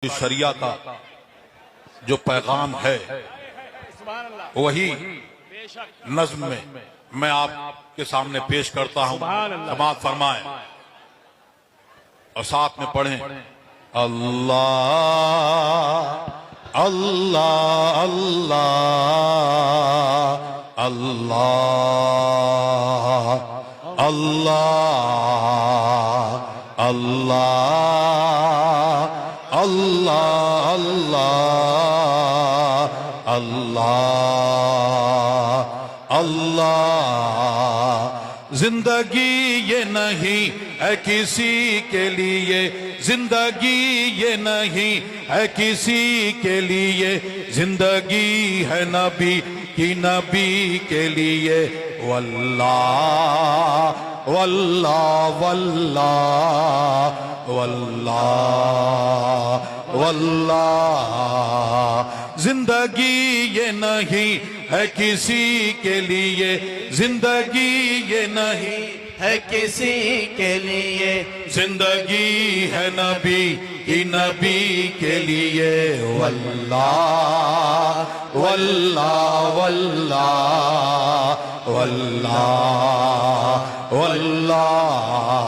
शरिया का जो पैगाम है वही नज्म में मैं आपके सामने पेश करता हूँ। समाअत फरमाएं और साथ में पढ़ें। अल्लाह अल्लाह अल्लाह अल्लाह अल्लाह अल्लाह अल्लाह अल्लाह अल्लाह अल्लाह। जिंदगी ये नहीं है किसी के लिए, जिंदगी ये नहीं है किसी के लिए, जिंदगी है नबी की नबी के लिए। वल्लाह वल्लाह वल्लाह वल्लाह वल्लाह। जिंदगी ये नहीं है किसी के लिए, जिंदगी ये नहीं है किसी के लिए, जिंदगी है नबी की नबी के लिए। वल्लाह वल्लाह वल्लाह वल्लाह वल्लाह।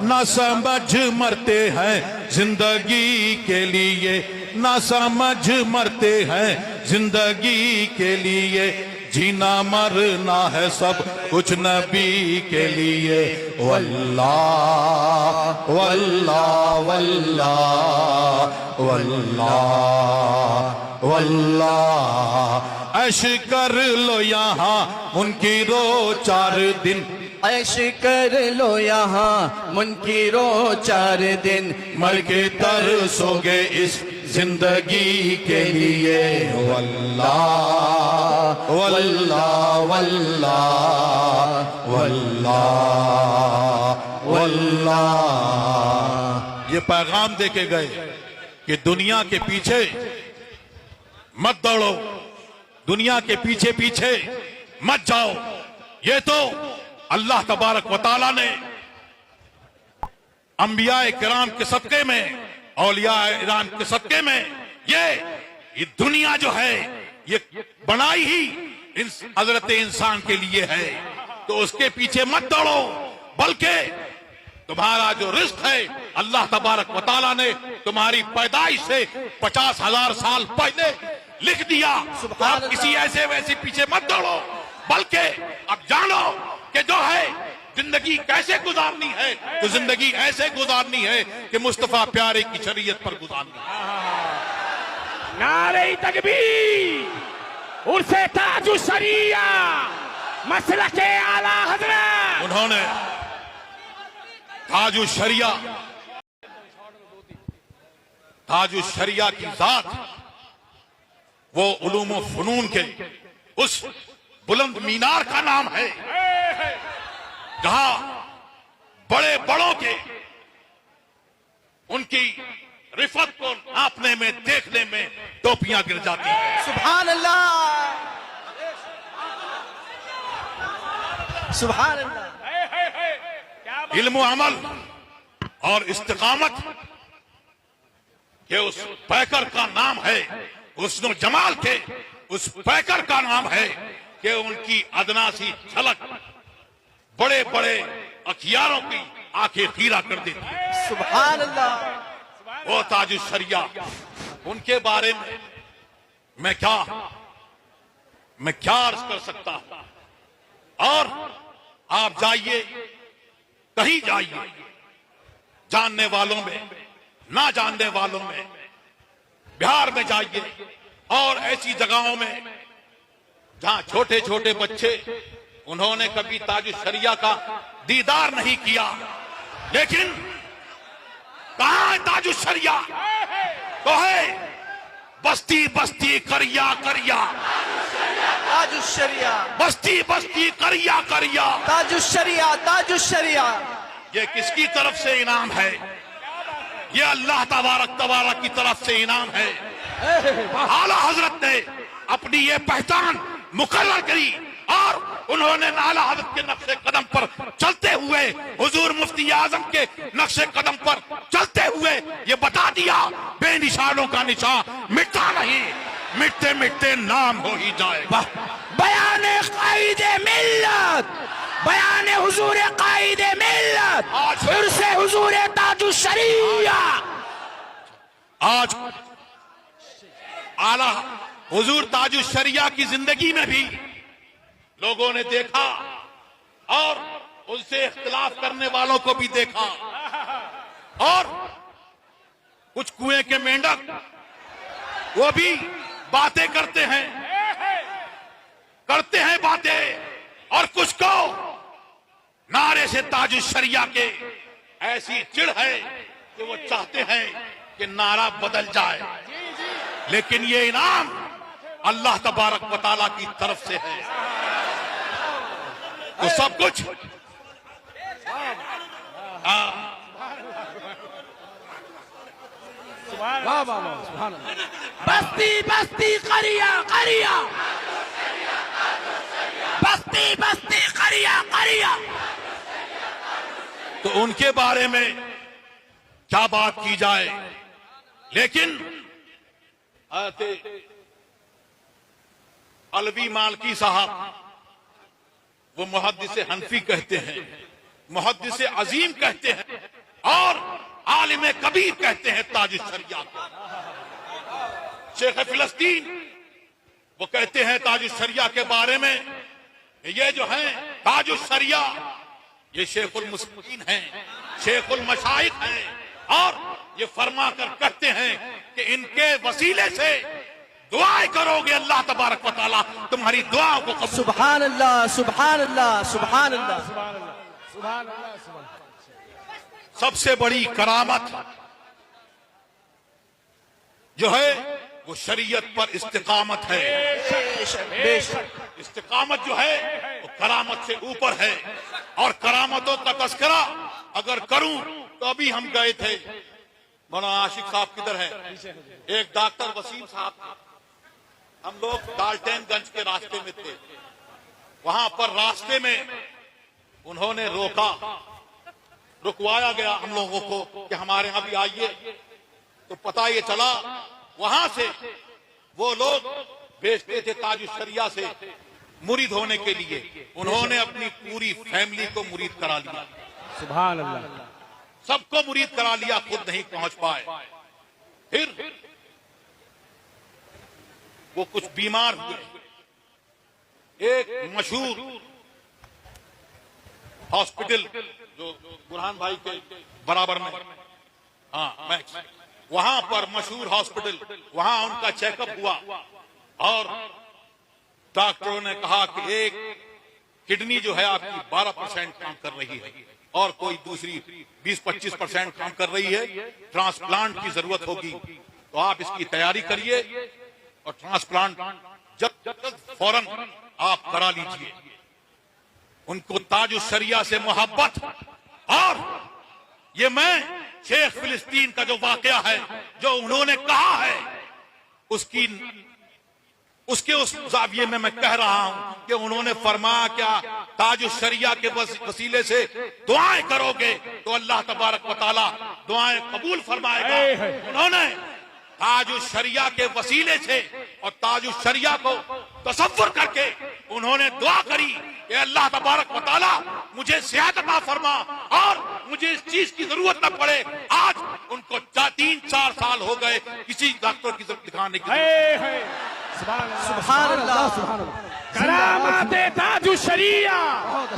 ना समझ मरते हैं जिंदगी के लिए, ना समझ मरते हैं जिंदगी के लिए, जीना मरना है सब कुछ नबी के लिए। वल्लाह वल्लाह वल्लाह वल्लाह वल्लाह। ऐश कर लो यहाँ मुनकिरो 4 दिन, ऐश कर लो यहाँ मुनकिरो 4 दिन, मर के तरसोगे इस जिंदगी के लिए। वल्लाह वल्लाह वल्लाह वल्लाह वल्लाह। ये पैगाम देके गए कि दुनिया के पीछे मत दौड़ो, दुनिया के पीछे पीछे मत जाओ। ये तो अल्लाह तबारक व तआला ने अंबियाए किराम के सदके में, औलिया इराम के सदके में ये दुनिया जो है ये बनाई ही हजरत इंसान के लिए है। तो उसके पीछे मत दौड़ो, बल्कि तुम्हारा जो रिस्क है अल्लाह तबारक व तआला ने तुम्हारी पैदाइश से 50,000 साल पहले लिख दिया। तो आप किसी ऐसे वैसे पीछे मत दौड़ो, बल्कि अब जानो कि जो है जिंदगी कैसे गुजारनी है, तो जिंदगी ऐसे गुजारनी है कि मुस्तफा प्यारे की शरीयत पर गुजारनी है। नारे तकबीर, उर्से ताजु शरिया, मसलके आला हजरत। उन्होंने ताजु शरिया, ताजु शरिया की जात वो उलूम व फनून के उस बुलंद मीनार का नाम है जहां बड़े बड़ों के उनकी रिफत को नापने में, देखने में टोपियां गिर जाती हैं। सुभान अल्लाह सुभान अल्लाह। इल्म अमल और इस्तिकामत के उस पैकर का नाम है, हुस्न जमाल के उस पैकर का नाम है कि उनकी अदना सी झलक बड़े बड़े अखियारों की आंखें खीरा कर देती है। सुभान अल्लाह। वो ताजु शरिया, उनके बारे में मैं क्या अर्ज कर सकता हूं। और आप जाइए, कहीं जाइए, जानने वालों में, ना जानने वालों में, बिहार में जाइए और ऐसी जगहों में जहां छोटे छोटे बच्चे उन्होंने कभी ताजु शरिया का दीदार नहीं किया, लेकिन कहां है ताजु शरिया? तो है बस्ती बस्ती करिया करिया, ताजु शरिया, बस्ती बस्ती करिया करिया, ताजु शरिया, ताजु शरिया। ये किसकी तरफ से इनाम है? ये अल्लाह तबारक की तरफ से इनाम है। आला हजरत ने अपनी ये पहचान मुकर्रर करी और उन्होंने आला हज़रत के नक्शे कदम पर चलते हुए, हुजूर मुफ्ती आजम के नक्शे कदम पर चलते हुए ये बता दिया, बेनिशानों का निशान मिटता नहीं, मिटते मिटते नाम हो ही जाएगा। बयान कायदे मिल्लत, बयान हुजूर कायदे मिल्लत, फिर से हुजूर ताजुश शरिया। आज आला हुजूर ताजुश शरिया की जिंदगी में भी लोगों ने देखा और उनसे इख्तिलाफ करने वालों को भी देखा, और कुछ कुएं के मेंढक वो भी बातें करते हैं बातें, और कुछ को नारे से ताजुश शरिया के ऐसी चिढ़ है कि वो चाहते हैं कि नारा बदल जाए, लेकिन ये इनाम अल्लाह तबारक व तआला की तरफ से है। तो सब कुछ बस्ती बस्ती करिया करिया, बस्ती बस्ती करिया करिया। तो उनके बारे में क्या बात की जाए, लेकिन अलवी मालकी साहब वो मुहद्दिस हनफी कहते हैं, मुहद्दिस अजीम कहते हैं, और आलिम कबीर कहते हैं ताजुश शरिया को। शेख फिलस्तीन वो कहते हैं ताजुश शरिया के बारे में, ये जो है ताजुश शरिया ये शेखुल मुस्लिमीन हैं, शेखुल मशाइख हैं, और ये फरमा कर कहते हैं कि इनके वसीले से दुआएं करोगे, अल्लाह तबारक व तआला तुम्हारी दुआओं को कबूल। सुभान अल्लाह, सुभान अल्लाह, सुभान अल्लाह। सबसे बड़ी करामत जो है वो शरीयत पर इस्तिकामत है। इस्तिकामत जो है वो करामत से ऊपर है, और करामतों का तस्करा अगर करूं तो अभी हम गए थे, मौलाना आशिक साहब किधर है, एक डॉक्टर वसीम साहब, हम लोग डाल्टनगंज के रास्ते में थे, वहां पर रास्ते में उन्होंने रुकवाया गया हम लोगों को कि हमारे यहां भी आइए। तो पता ये चला वहां से वो लोग भेजते थे ताजुश शरिया से मुरीद होने के लिए, उन्होंने अपनी पूरी फैमिली को मुरीद करा लिया। सुभान अल्लाह। सबको मुरीद करा लिया, खुद नहीं पहुंच पाए। फिर वो कुछ बीमार हुए, एक मशहूर हॉस्पिटल जो बुरहान भाई के बराबर में, हाँ मैक्स, वहां पर मशहूर हॉस्पिटल, वहां उनका चेकअप हुआ, और डॉक्टरों ने कहा कि एक किडनी जो है आपकी 12% काम कर रही है, और कोई दूसरी 20-25% काम कर रही है, ट्रांसप्लांट की जरूरत होगी, तो आप इसकी तैयारी करिए और ट्रांसप्लांट जब फौरन आप करा लीजिए। उनको ताजुश शरिया से मोहब्बत, और ये मैं शेख फिलिस्तीन का जो वाकया है जो उन्होंने कहा है उसके उस जाविये में मैं कह रहा हूं कि उन्होंने फरमाया क्या, ताजुश शरिया के वसीले से दुआएं करोगे तो अल्लाह तबारक व तआला दुआएं कबूल फरमाएगा। उन्होंने ताजुश शरिया के वसीले से और ताजुश शरिया को तसव्वुर करके उन्होंने दुआ करी कि अल्लाह तबारक व तआला मुझे सियादत अता फरमा और मुझे इस चीज की जरूरत न पड़े। आज उनको 3-4 साल हो गए किसी डॉक्टर की जरूरत दिखाने की। सुभान अल्लाह, सुभान अल्लाह। करामाते ताजुश शरिया,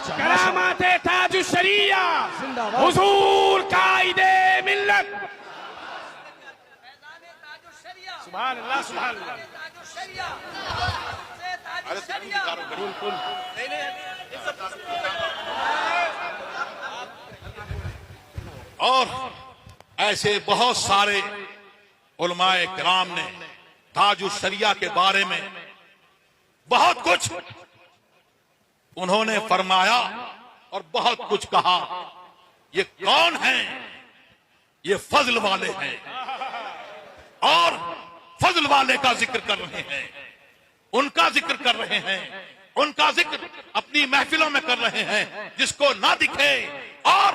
करामाते ताजुश शरिया, हुजूर कायदे मिल्लत। सुभान अल्लाह, सुभान अल्लाह। और ऐसे बहुत सारे उलमाए किराम ने ताजुश शरिया के बारे में बहुत कुछ उन्होंने फरमाया और बहुत कुछ कहा। ये कौन हैं? ये फजल वाले हैं और फजल वाले का जिक्र कर रहे हैं, उनका जिक्र कर रहे हैं उनका जिक्र अपनी महफिलों में कर रहे हैं, जिसको ना दिखे और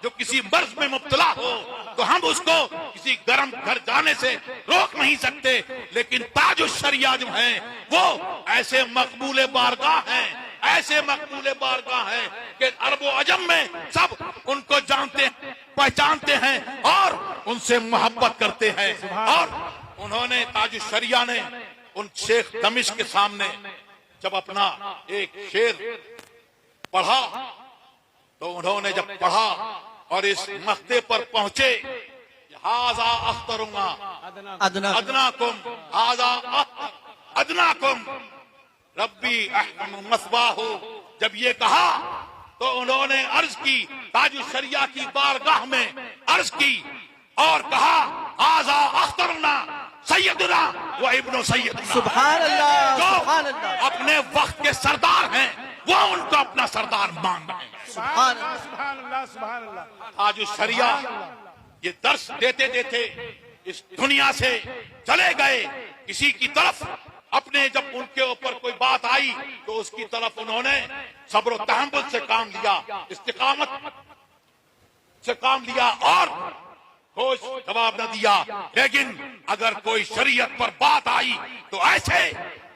जो किसी मर्ज में मुब्तला हो तो हम उसको किसी गर्म घर जाने से रोक नहीं सकते, लेकिन ताजुश शरिया जो है वो ऐसे मकबूले बारगाह हैं, ऐसे मकबूले बारगाह हैं कि अरबो अजम में सब उनको जानते हैं, पहचानते हैं और उनसे मोहब्बत करते हैं। और उन्होंने ताजुश शरिया ने उन शेख दमिश के सामने जब अपना एक शेर पढ़ा तो उन्होंने जब पढ़ा और इस मख्ते पर पहुंचे, हाजा अख्तरुंगा अदना अदनाकुम, हाजा अदनाकुम रब्बी अहकम मस्बाहु, जब ये कहा तो उन्होंने अर्ज की, ताजुश शरिया की बारगाह में अर्ज की और कहा, हाजा अख्तरुना सैयदुना व इब्नु सैयदुना, सुभान अल्लाह, जो सुभान अल्लाह, अपने वक्त के सरदार हैं वो उनको अपना सरदार मान रहे हैं। सुभान अल्लाह, सुभान अल्लाह, सुभान अल्लाह। ताजुश शरिया ये दर्श देते देते इस दुनिया से चले गए। किसी की तरफ अपने जब उनके ऊपर कोई बात आई तो उसकी तरफ उन्होंने सब्र व तहम्मुल से काम लिया, इस्तिकामत से काम लिया और ठोस जवाब न दिया। लेकिन अगर कोई शरीयत पर बात आई तो ऐसे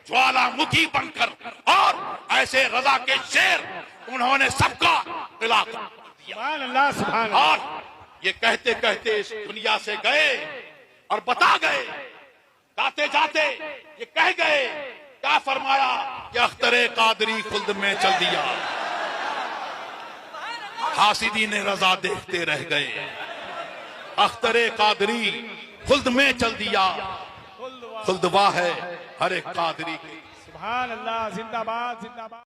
ज्वालामुखी बनकर और ऐसे रजा के शेर उन्होंने सबका इलाज दिया। सुभान अल्लाह, सुभान अल्लाह। और ये कहते कहते इस दुनिया से गए और बता गए, जाते जाते ये कह गए, क्या फरमाया कि अख्तरे कादरी खुल्द में चल दिया, हासिदी ने रजा देखते रह गए, अख्तरे कादरी खुल्द में चल दिया, खुल्दवा है हर एक कादरी की। सुभान अल्लाह, जिंदाबाद, जिंदाबाद।